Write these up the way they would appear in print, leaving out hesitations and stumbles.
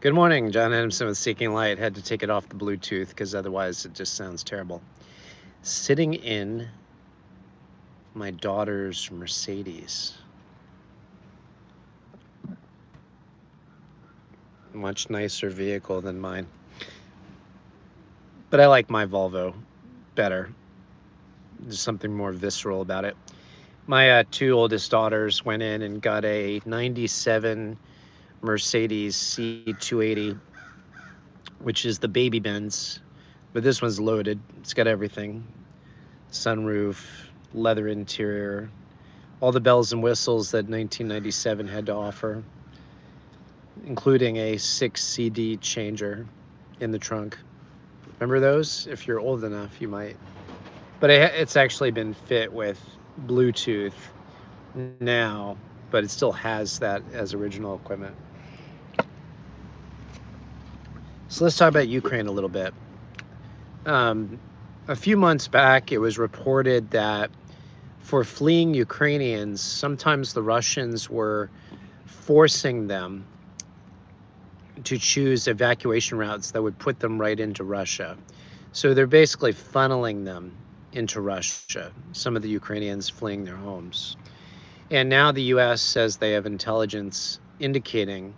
Good morning, John Adamson with Seeking Light. Had to take it off the Bluetooth because otherwise it just sounds terrible. Sitting in my daughter's Mercedes. Much nicer vehicle than mine. But I like my Volvo better. There's something more visceral about it. My two oldest daughters went in and got a 97 Mercedes C280, which is the baby Benz. But this one's loaded. It's got everything. Sunroof, leather interior, all the bells and whistles that 1997 had to offer, including a 6 CD changer in the trunk. Remember those? If you're old enough, you might. But it's actually been fit with Bluetooth now, but it still has that as original equipment. So let's talk about Ukraine a little bit. A few months back, it was reported that for fleeing Ukrainians, sometimes the Russians were forcing them to choose evacuation routes that would put them right into Russia. So they're basically funneling them into Russia, some of the Ukrainians fleeing their homes. And now the US says they have intelligence indicating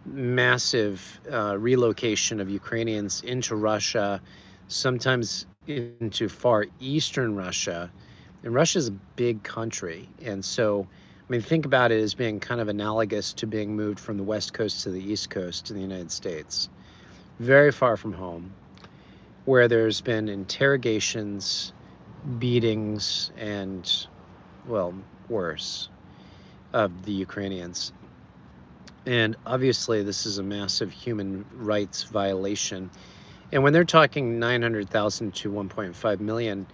massive relocation of Ukrainians into Russia, sometimes into far eastern Russia. And Russia's a big country. And so, I mean, think about it as being kind of analogous to being moved from the West Coast to the East Coast in the United States. Very far from home, where there's been interrogations, beatings, and, well, worse, of the Ukrainians. And obviously, this is a massive human rights violation. And when they're talking 900,000 to 1.5 million,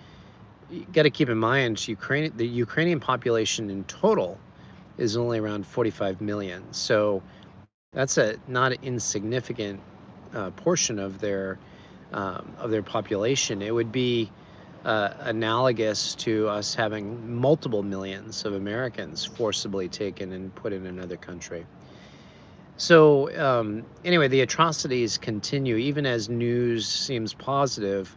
you got to keep in mind the Ukrainian population in total is only around 45 million. So that's a not insignificant portion of their population. It would be analogous to us having multiple millions of Americans forcibly taken and put in another country. So anyway, the atrocities continue, even as news seems positive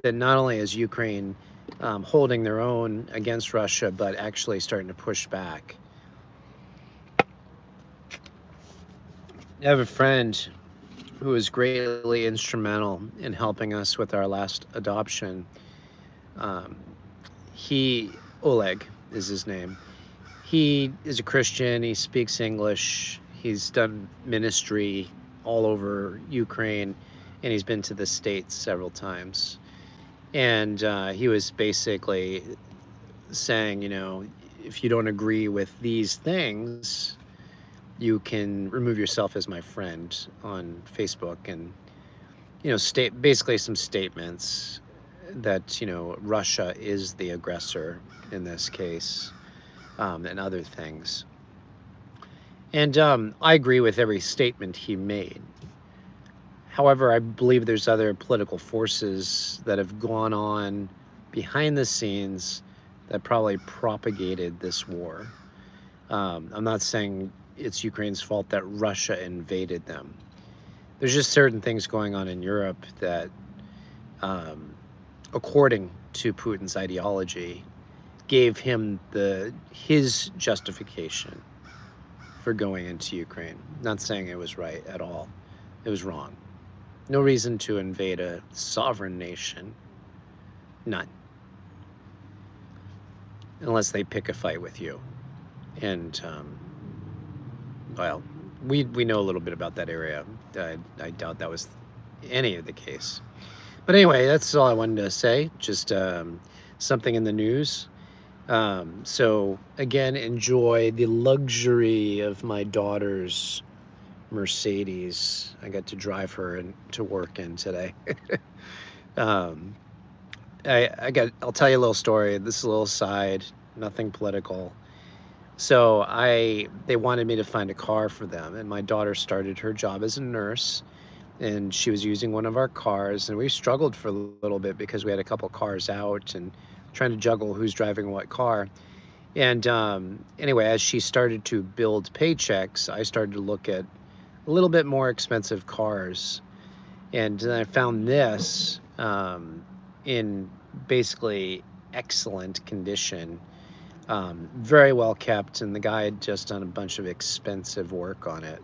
that not only is Ukraine holding their own against Russia, but actually starting to push back. I have a friend who was greatly instrumental in helping us with our last adoption. Oleg is his name. He is a Christian. He speaks English. He's done ministry all over Ukraine, and he's been to the States several times. And he was basically saying, you know, if you don't agree with these things, you can remove yourself as my friend on Facebook, and, you know, basically some statements that, you know, Russia is the aggressor in this case, and other things. And I agree with every statement he made. However, I believe there's other political forces that have gone on behind the scenes that probably propagated this war. I'm not saying it's Ukraine's fault that Russia invaded them. There's just certain things going on in Europe that, according to Putin's ideology, gave him his justification for going into Ukraine. Not saying it was right at all. It was wrong. No reason to invade a sovereign nation. None. Unless they pick a fight with you. And, well, we know a little bit about that area. I doubt that was any of the case. But anyway, that's all I wanted to say. Just something in the news. So, again, enjoy the luxury of my daughter's Mercedes. I got to drive her to work in today. I'll tell you a little story. This is a little side, nothing political. So they wanted me to find a car for them, and my daughter started her job as a nurse, and she was using one of our cars, and we struggled for a little bit because we had a couple cars out and trying to juggle who's driving what car. And anyway, as she started to build paychecks, I started to look at a little bit more expensive cars. And then I found this in basically excellent condition, very well kept, and the guy had just done a bunch of expensive work on it.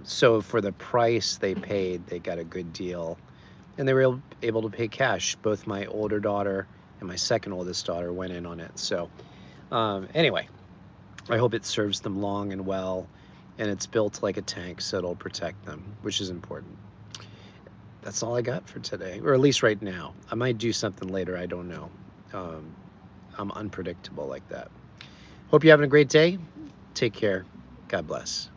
So for the price they paid, they got a good deal, and they were able to pay cash. Both my older daughter and my second oldest daughter went in on it. So anyway, I hope it serves them long and well, and it's built like a tank, so it'll protect them, which is important. That's all I got for today, or at least right now. I might do something later, I don't know. I'm unpredictable like that. Hope you're having a great day. Take care. God bless.